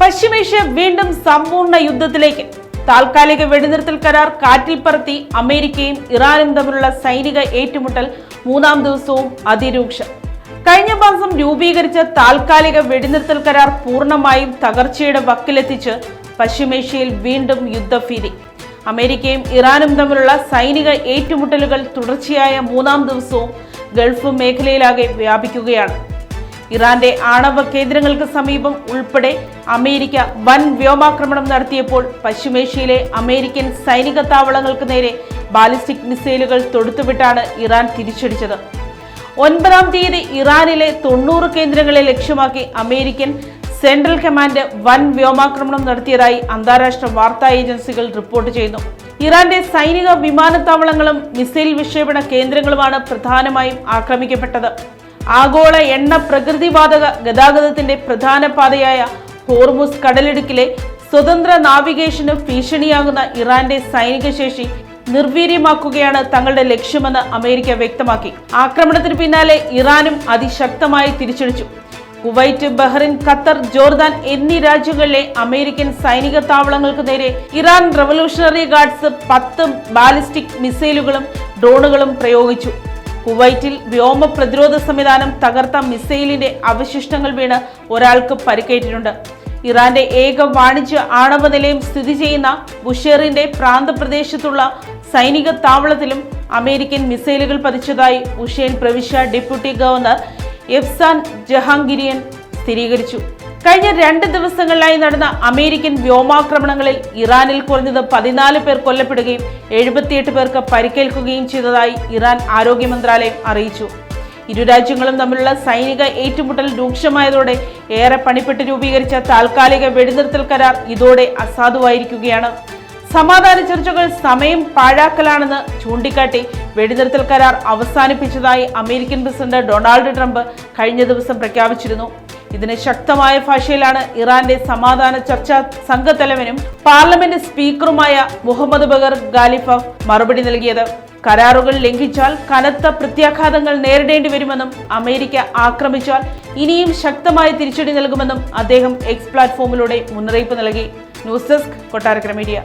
പശ്ചിമേഷ്യ വീണ്ടും സമ്പൂർണ്ണ യുദ്ധത്തിലേക്ക്. താൽക്കാലിക വെടിനിർത്തൽ കരാർ കാറ്റിൽ പറത്തി അമേരിക്കയും ഇറാനും തമ്മിലുള്ള സൈനിക ഏറ്റുമുട്ടൽ മൂന്നാം ദിവസവും അതിരൂക്ഷം. കഴിഞ്ഞ മാസം രൂപീകരിച്ച താൽക്കാലിക വെടിനിർത്തൽ കരാർ പൂർണ്ണമായും തകർച്ചയുടെ വക്കിലെത്തിച്ച് പശ്ചിമേഷ്യയിൽ വീണ്ടും യുദ്ധഭീതി. അമേരിക്കയും ഇറാനും തമ്മിലുള്ള സൈനിക ഏറ്റുമുട്ടലുകൾ തുടർച്ചയായ മൂന്നാം ദിവസവും ഗൾഫ് മേഖലയിലാകെ വ്യാപിക്കുകയാണ്. ഇറാന്റെ ആണവ കേന്ദ്രങ്ങൾക്ക് സമീപം ഉൾപ്പെടെ അമേരിക്ക വൻ വ്യോമാക്രമണം നടത്തിയപ്പോൾ പശ്ചിമേഷ്യയിലെ അമേരിക്കൻ സൈനിക താവളങ്ങൾക്ക് നേരെ ബാലിസ്റ്റിക് മിസൈലുകൾ തൊടുത്തുവിട്ടാണ് ഇറാൻ തിരിച്ചടിച്ചത്. 9-ാം തീയതി ഇറാനിലെ 90 കേന്ദ്രങ്ങളെ ലക്ഷ്യമാക്കി അമേരിക്കൻ സെൻട്രൽ കമാൻഡ് വൻ വ്യോമാക്രമണം നടത്തിയതായി അന്താരാഷ്ട്ര വാർത്താ ഏജൻസികൾ റിപ്പോർട്ട് ചെയ്യുന്നു. ഇറാന്റെ സൈനിക വിമാനത്താവളങ്ങളും മിസൈൽ വിക്ഷേപണ കേന്ദ്രങ്ങളുമാണ് പ്രധാനമായും ആക്രമിക്കപ്പെട്ടത്. ആഗോള എണ്ണ പ്രകൃതിവാതക ഗതാഗതത്തിന്റെ പ്രധാന പാതയായ ഹോർമുസ് കടലിടുക്കിലെ സ്വതന്ത്ര നാവിഗേഷന് ഭീഷണിയാകുന്ന ഇറാന്റെ സൈനിക ശേഷി നിർവീര്യമാക്കുകയാണ് തങ്ങളുടെ ലക്ഷ്യമെന്ന് അമേരിക്ക വ്യക്തമാക്കി. ആക്രമണത്തിന് പിന്നാലെ ഇറാനും അതിശക്തമായി തിരിച്ചടിച്ചു. കുവൈറ്റ്, ബഹ്റിൻ, ഖത്തർ, ജോർദാൻ എന്നീ രാജ്യങ്ങളിലെ അമേരിക്കൻ സൈനിക താവളങ്ങൾക്ക് നേരെ ഇറാൻ റവല്യൂഷണറി ഗാർഡ്സ് 10 ബാലിസ്റ്റിക് മിസൈലുകളും ഡ്രോണുകളും പ്രയോഗിച്ചു. കുവൈറ്റിൽ വ്യോമ പ്രതിരോധ സംവിധാനം തകർത്ത മിസൈലിന്റെ അവശിഷ്ടങ്ങൾ വീണ് ഒരാൾക്ക് പരിക്കേറ്റിട്ടുണ്ട്. ഇറാന്റെ ഏക വാണിജ്യ ആണവ നിലയം സ്ഥിതി ചെയ്യുന്ന ബുഷേറിന്റെ പ്രാന്തപ്രദേശത്തുള്ള സൈനിക താവളത്തിലും അമേരിക്കൻ മിസൈലുകൾ പതിച്ചതായി ബുഷേൻ പ്രവിശ്യ ഡെപ്യൂട്ടി ഗവർണർ എഫ്സാൻ ജഹാംഗീരിയൻ സ്ഥിരീകരിച്ചു. കഴിഞ്ഞ 2 ദിവസങ്ങളിലായി നടന്ന അമേരിക്കൻ വ്യോമാക്രമണങ്ങളിൽ ഇറാനിൽ കുറഞ്ഞത് 14 പേർ കൊല്ലപ്പെടുകയും 78 പേർക്ക് പരിക്കേൽക്കുകയും ചെയ്തതായി ഇറാൻ ആരോഗ്യ മന്ത്രാലയം അറിയിച്ചു. ഇരു രാജ്യങ്ങളും തമ്മിലുള്ള സൈനിക ഏറ്റുമുട്ടൽ രൂക്ഷമായതോടെ ഏറെ പണിപ്പെട്ട് രൂപീകരിച്ച താൽക്കാലിക വെടിനിർത്തൽ കരാർ ഇതോടെ അസാധുവായിരിക്കുകയാണ്. സമാധാന ചർച്ചകൾ സമയം പാഴാക്കലാണെന്ന് ചൂണ്ടിക്കാട്ടി വെടിനിർത്തൽ കരാർ അവസാനിപ്പിച്ചതായി അമേരിക്കൻ പ്രസിഡന്റ് ഡൊണാൾഡ് ട്രംപ് കഴിഞ്ഞ ദിവസം പ്രഖ്യാപിച്ചിരുന്നു. ഇതിന് ശക്തമായ ഭാഷയിലാണ് ഇറാന്റെ സമാധാന ചർച്ചാ സംഘത്തലവനും പാർലമെന്റ് സ്പീക്കറുമായ മുഹമ്മദ് ബഗർ ഗാലിഫഫ് മറുപടി നൽകിയത്. കരാറുകൾ ലംഘിച്ചാൽ കനത്ത പ്രത്യാഘാതങ്ങൾ നേരിടേണ്ടി വരുമെന്നും അമേരിക്ക ആക്രമിച്ചാൽ ഇനിയും ശക്തമായ തിരിച്ചടി നൽകുമെന്നും അദ്ദേഹം എക്സ് പ്ലാറ്റ്ഫോമിലൂടെ മുന്നറിയിപ്പ് നൽകി. News desk, Kottarakkara media.